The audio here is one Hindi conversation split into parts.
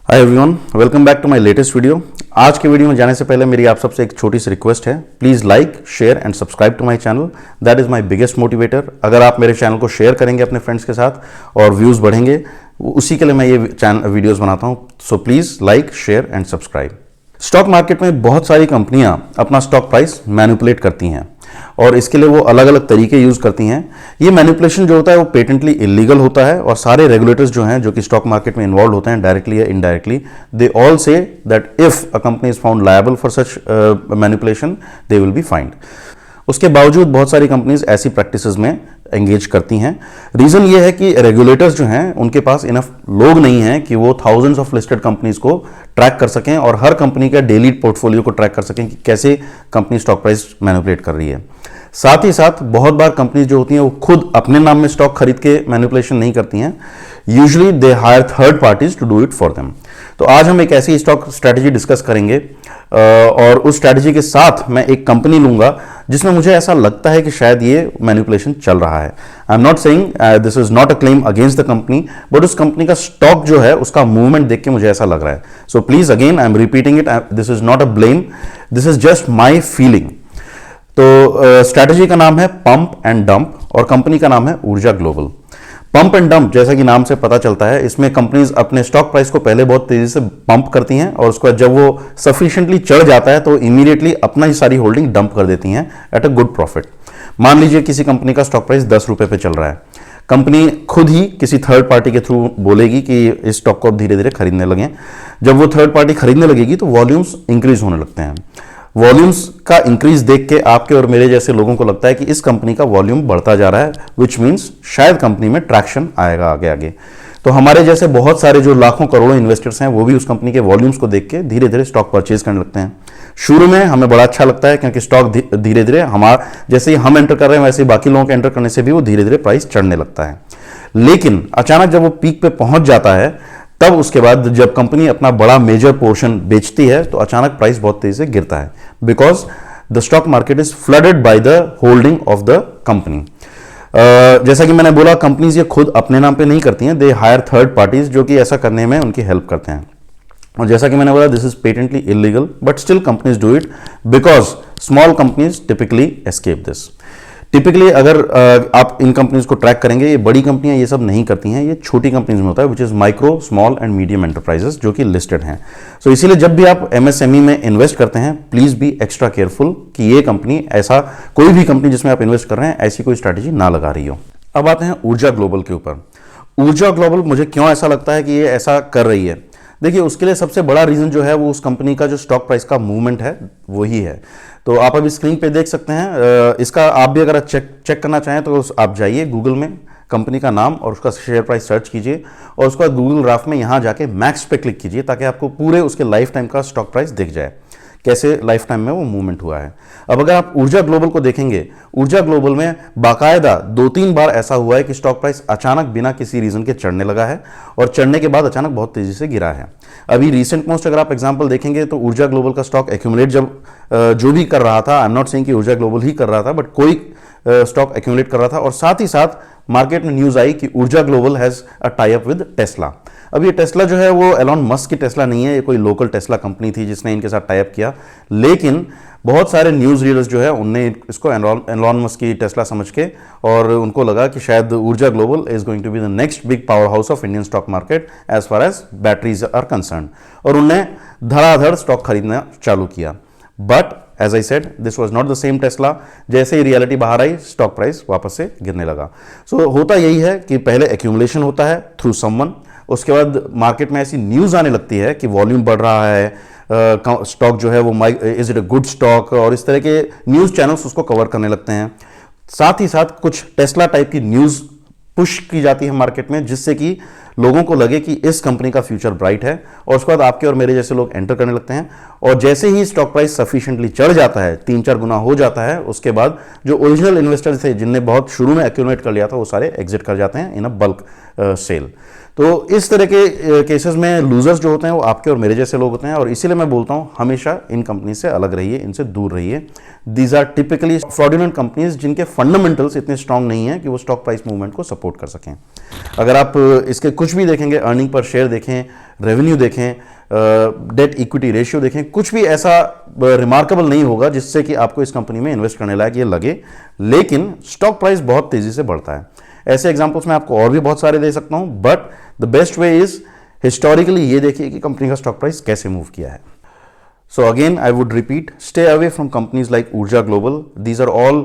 Hi everyone, welcome back to my latest video. आज के वीडियो में जाने से पहले मेरी आप सबसे एक छोटी सी रिक्वेस्ट है। Please like, share and subscribe to my channel. That is my biggest motivator. अगर आप मेरे चैनल को शेयर करेंगे अपने फ्रेंड्स के साथ और व्यूज़ बढ़ेंगे, उसी के लिए मैं ये वीडियोज़ बनाता हूँ। So please like, share and subscribe. Stock market में बहुत सारी कंपनियां अपना स्टॉक प्राइस मैनिपुलेट करती हैं और इसके लिए वो अलग अलग तरीके यूज करती हैं। ये मैनिपुलेशन जो होता है वो पेटेंटली इलीगल होता है और सारे रेगुलेटर्स जो हैं जो कि स्टॉक मार्केट में इन्वॉल्व होते हैं डायरेक्टली या indirectly, they all say that if a company is found liable for such manipulation they will be find. उसके बावजूद बहुत सारी कंपनीज ऐसी प्रैक्टिसेस में एंगेज करती हैं। रीजन ये है कि रेगुलेटर्स जो हैं उनके पास इनफ लोग नहीं हैं कि वो थाउजेंड्स ऑफ लिस्टेड कंपनीज को ट्रैक कर सकें और हर कंपनी का डेली पोर्टफोलियो को ट्रैक कर सकें कि कैसे कंपनी स्टॉक प्राइस मैनिपुलेट कर रही है। साथ ही साथ बहुत बार कंपनीज जो होती हैं वो खुद अपने नाम में स्टॉक खरीद के मैनिपुलेशन नहीं करती हैं। Usually they hire third parties to do it for them. तो आज हम एक ऐसी स्टॉक स्ट्रैटेजी डिस्कस करेंगे और उस स्ट्रैटेजी के साथ मैं एक कंपनी लूंगा जिसमें मुझे ऐसा लगता है कि शायद ये मैनिपुलेशन चल रहा है। I am not saying this is not a claim against the company, but उस कंपनी का स्टॉक जो है उसका मूवमेंट देख के मुझे ऐसा लग रहा है। So please again I am repeating it, this is not a blame, this is just my feeling. तो स्ट्रैटेजी का नाम है पंप एंड डंप और कंपनी का नाम है ऊर्जा ग्लोबल। पंप एंड डंप जैसा कि नाम से पता चलता है, इसमें कंपनीज अपने स्टॉक प्राइस को पहले बहुत तेजी से पंप करती हैं और उसके बाद जब वो सफिशिएंटली चढ़ जाता है तो इमीडिएटली अपना ही सारी होल्डिंग डंप कर देती हैं एट अ गुड प्रॉफिट। मान लीजिए किसी कंपनी का स्टॉक प्राइस 10 रुपए पे चल रहा है, कंपनी खुद ही किसी थर्ड पार्टी के थ्रू बोलेगी कि इस स्टॉक को अब धीरे धीरे खरीदने लगें। जब वो थर्ड पार्टी खरीदने लगेगी तो वॉल्यूम्स इंक्रीज होने लगते हैं। वॉल्यूम्स का इंक्रीज देख के आपके और मेरे जैसे लोगों को लगता है कि इस कंपनी का वॉल्यूम बढ़ता जा रहा है, विच मीन्स शायद कंपनी में ट्रैक्शन आएगा आगे आगे। तो हमारे जैसे बहुत सारे जो लाखों करोड़ों इन्वेस्टर्स हैं वो भी उस कंपनी के वॉल्यूम्स को देख के धीरे धीरे स्टॉक परचेज करने लगते हैं। शुरू में हमें बड़ा अच्छा लगता है क्योंकि स्टॉक धीरे धीरे हमारा जैसे ही हम एंटर कर रहे हैं वैसे ही बाकी लोगों के एंटर करने से भी वो धीरे धीरे प्राइस चढ़ने लगता है। लेकिन अचानक जब वो पीक पे पहुंच जाता है तब उसके बाद जब कंपनी अपना बड़ा मेजर पोर्शन बेचती है तो अचानक प्राइस बहुत तेजी से गिरता है, because the stock market is flooded by the holding of the company. जैसा कि मैंने बोला, कंपनीज ये खुद अपने नाम पे नहीं करती हैं, दे हायर थर्ड पार्टीज जो कि ऐसा करने में उनकी हेल्प करते हैं। और जैसा कि मैंने बोला, this is patently illegal but still companies do it because small companies typically escape this. Typically अगर आप इन कंपनीज को ट्रैक करेंगे, ये बड़ी कंपनियां ये सब नहीं करती हैं, ये छोटी कंपनीज में होता है, which is micro, small and medium enterprises जो कि लिस्टेड हैं। सो इसीलिए जब भी आप एमएसएमई में इन्वेस्ट करते हैं, प्लीज बी एक्स्ट्रा केयरफुल कि ये कंपनी, ऐसा कोई भी कंपनी जिसमें आप इन्वेस्ट कर रहे हैं ऐसी कोई स्ट्रैटेजी ना लगा रही हो। अब आते हैं ऊर्जा ग्लोबल के ऊपर। ऊर्जा ग्लोबल मुझे क्यों ऐसा लगता है कि ये ऐसा कर रही है? देखिए, उसके लिए सबसे बड़ा रीजन जो है वो उस कंपनी का जो स्टॉक प्राइस का मूवमेंट है वही है। तो आप अभी स्क्रीन पे देख सकते हैं, इसका आप भी अगर चेक करना चाहें तो आप जाइए गूगल में, कंपनी का नाम और उसका शेयर प्राइस सर्च कीजिए और उसके बाद गूगल ग्राफ में यहाँ जाके मैक्स पे क्लिक कीजिए ताकि आपको पूरे उसके लाइफ टाइम का स्टॉक प्राइस दिख जाए, कैसे लाइफ टाइम में वो मूवमेंट हुआ है। अब अगर आप ऊर्जा ग्लोबल को देखेंगे, ऊर्जा ग्लोबल में बाकायदा 2-3 बार ऐसा हुआ है कि स्टॉक प्राइस अचानक बिना किसी रीजन के चढ़ने लगा है और चढ़ने के बाद अचानक बहुत तेजी से गिरा है। अभी रिसेंट मोस्ट अगर आप एग्जांपल देखेंगे तो ऊर्जा ग्लोबल का स्टॉक एक्यूमुलेट जब जो भी कर रहा था, आई एम नॉट सेइंग कि ऊर्जा ग्लोबल ही कर रहा था, बट कोई स्टॉक एक्यूमुलेट कर रहा था और साथ ही साथ मार्केट में न्यूज आई कि ऊर्जा global has a tie up with Tesla. अब ये टेस्ला जो है वो एलॉन मस्क की टेस्ला नहीं है, ये कोई लोकल टेस्ला कंपनी थी जिसने इनके साथ टाई अप किया, लेकिन बहुत सारे न्यूज़ रीडर्स जो है उनने इसको एलॉन मस्क की टेस्ला समझ के और उनको लगा कि शायद Urja global is going to be the next big power house of Indian stock market as far as batteries are concern, और उनने धड़ाधड़ स्टॉक खरीदना चालू किया। But as I said, this was not the same Tesla. जैसे ही रियलिटी बाहर आई, स्टॉक प्राइस वापस से गिरने लगा। सो होता यही है कि पहले एक्यूमुलेशन होता है थ्रू समवन, उसके बाद मार्केट में ऐसी न्यूज़ आने लगती है कि वॉल्यूम बढ़ रहा है, स्टॉक जो है वो is it a good stock, और इस तरह के न्यूज़ चैनल्स उसको कवर करने लगते हैं। साथ ही साथ कुछ टेस्ला टाइप की न्यूज़ पुश की जाती है मार्केट में जिससे कि लोगों को लगे कि इस कंपनी का फ्यूचर ब्राइट है, और उसके बाद आपके और मेरे जैसे लोग एंटर करने लगते हैं। और जैसे ही स्टॉक प्राइस सफिशिएंटली चढ़ जाता है, 3-4 गुना हो जाता है, उसके बाद जो ओरिजिनल इन्वेस्टर्स थे जिनने बहुत शुरू में एक्यूमुलेट कर लिया था वो सारे एग्जिट कर जाते हैं इन अ बल्क सेल। तो इस तरह के केसेस में लूजर्स जो होते हैं वो आपके और मेरे जैसे लोग होते हैं, और इसीलिए मैं बोलता हूं हमेशा इन कंपनी से अलग रहिए, इनसे दूर रहिए। These are typically fraudulent companies जिनके फंडामेंटल्स इतने स्ट्रांग नहीं है कि वो स्टॉक प्राइस मूवमेंट को सपोर्ट कर सकें। अगर आप इसके कुछ कुछ भी देखेंगे, अर्निंग पर शेयर देखें, रेवेन्यू देखें, डेट इक्विटी रेशियो देखें, कुछ भी ऐसा रिमार्केबल नहीं होगा जिससे कि आपको इस कंपनी में इन्वेस्ट करने लायक ये लगे। लेकिन स्टॉक प्राइस बहुत तेजी से बढ़ता है। ऐसे एग्जांपल्स मैं आपको और भी बहुत सारे दे सकता हूं, but the best way is historically ये देखिए कि कंपनी का स्टॉक प्राइस कैसे मूव किया है। So again I would repeat, stay away from companies like Urja global. These are all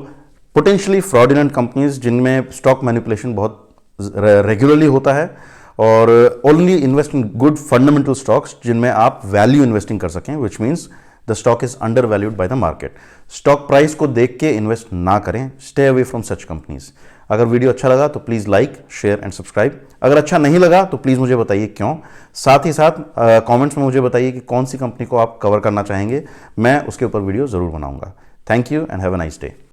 potentially fraudulent companies जिनमें स्टॉक मैनिपुलेशन बहुत रेगुलरली होता है, और only invest in good fundamental stocks जिनमें आप वैल्यू इन्वेस्टिंग कर सकें, which means the stock is undervalued by the market. Stock price को देख के इन्वेस्ट ना करें। Stay away from such companies. अगर वीडियो अच्छा लगा तो please like, share and subscribe. अगर अच्छा नहीं लगा तो प्लीज मुझे बताइए क्यों। साथ ही साथ कमेंट्स में मुझे बताइए कि कौन सी कंपनी को आप कवर करना चाहेंगे, मैं उसके ऊपर वीडियो जरूर बनाऊंगा। Thank you and have a nice day.